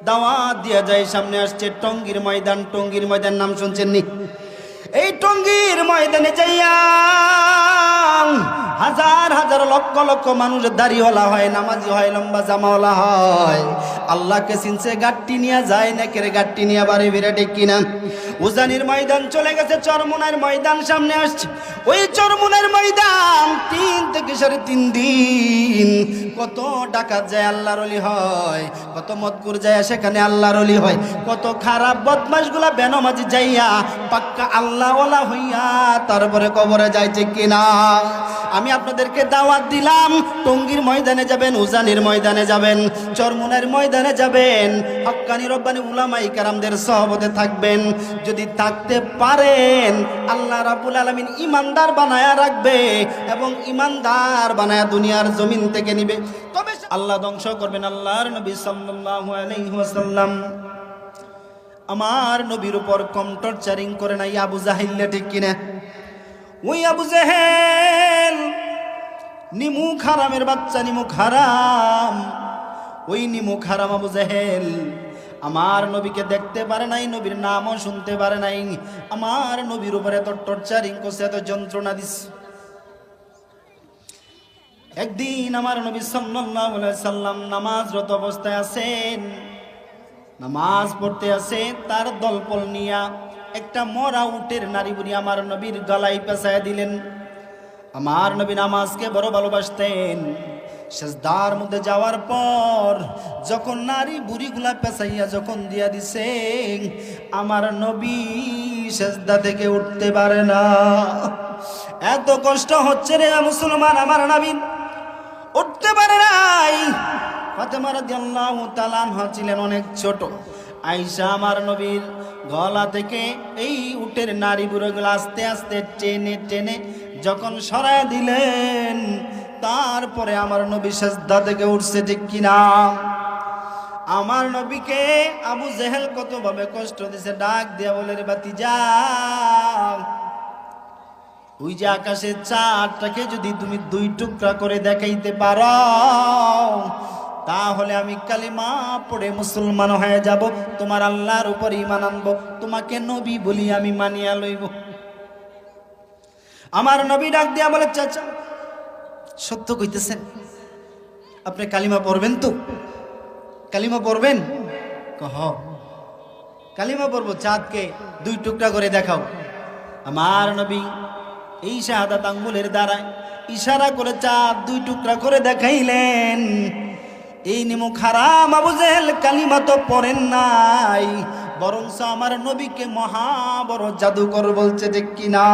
দাওয়াত দিয়া যায়। সামনে আসছে টঙ্গীর ময়দান। টঙ্গীর ময়দান নাম শুনছেন নি? এই টঙ্গীর ময়দানে যাইয়া হাজার হাজার লক্ষ লক্ষ মানুষ দাড়িওয়ালা হয়, নামাজি হয়, লম্বা জামাওয়ালা হয়। আল্লাহকে চিনছে গাট্টি নিয়ে যায় না কেরে, গাট্টি নিয়ে বাড়ি বিরাটে কিনা। উজানির ময়দান চলে গেছে, চরমুনার ময়দান সামনে আসছে। ওই চরমুনার ময়দান 3 থেকে 3.5 দিন কত ডাকাত যায় আল্লাহর ওলি হয়, কত মদকুর যায় সেখানে আল্লাহর ওলি হয়, কত খারাপ বদমাশগুলা বেনমাজি যাইয়া পাক্কা আল্লাহওয়ালা হইয়া তারপরে কবরে যাইছে কিনা। আমি আপনাদেরকে দাওয়াত দিলাম, টঙ্গীর ময়দানে যাবেন, উজানির ময়দানে যাবেন, চরমুনার ময়দানে যাবেন, হক্কানি রব্বানি উলামায়ে কেরামদের সহবতে থাকবেন। যদি থাকতে পারেন আল্লাহ রাব্বুল আলামিন ইমানদার বানায়া রাখবে এবং ইমানদার বানায়া দুনিয়ার জমিন থেকে নিবে। তবে আল্লাহ ধ্বংস করবেন। আল্লাহর নবী সাল্লাল্লাহু আলাইহি ওয়াসাল্লাম আমার নবীর উপর কম টর্চারিং করে নাই আবু জাহিল, ঠিক কিনা? ওই আবু জাহেল নিমুখ হারামের বাচ্চা, নিমুখ হারাম। ওই নিমুখ হারাম আবু জাহেল আমার নবীকে দেখতে পারে নাই, নবীর নামও শুনতে পারে নাই। আমার নবীর উপরে এত টর্চারিং করছে, এত যন্ত্রণা দিচ্ছে। একদিন আমার নবী সাল্লাল্লাহু আলাইহি সাল্লাম নামাজরত অবস্থায় আছেন, নামাজ পড়তে আছে, তার দলপল নিয়া একটা মরা উটের নারী বুড়ি আমার নবীর গলায় পেঁচাইয়া দিলেন। আমার নবী নামাজকে বড় ভালোবাসতেন। সেজদার মধ্যে যাওয়ার পর যখন নারী বুড়িগুলা পেঁচাইয়া যখন দিয়া দিছে, আমার নবী সেজদা থেকে উঠতে পারে না। এত কষ্ট হচ্ছে রে মুসলমান, আমার নবী উঠতে পারে নাই। ফাতেমা রাদিয়াল্লাহু তাআলা আনহা ছিলেন অনেক ছোট। আয়েশা আমার নবীর গলা থেকে এই উটের নারী বুড়োগুলো আস্তে আস্তে টেনে টেনে যখন সরায় দিলেন, তারপরে আমার নবী সিজদা থেকে উঠছে, ঠিক কিনা? আমার নবীকে আবু জেহেল কতভাবে কষ্ট দিছে, ডাক দিয়া বলে, রে ভাতিজা, ওই যে আকাশের চাঁদটাকে যদি তুমি 2 টুকরা করে দেখাইতে পারো, তাহলে আমি কালিমা পড়ে মুসলমান হয়ে যাব, তোমার আল্লাহর উপর ঈমান আনবো, তোমাকে নবী বলি আমি মানিয়া লইব। আমার নবী ডাক দিয়া বলে, চাচা সত্য কইতেছেন? আপনি কালিমা পড়বেন তো? কালিমা পড়বেন? কহ কালিমা পড়বো, চাঁদকে 2 টুকরা করে দেখাও। আমার নবী এই শাহাদাত আঙ্গুলের দ্বারা ইশারা করে চাঁদ 2 টুকরা করে দেখাইলেন। এই নিমুখ হারাম আবু জেহেল কালিমা তো পড়েন নাই, বরং আমার নবীকে মহা বড় জাদুকর বলছে, ঠিক কিনা?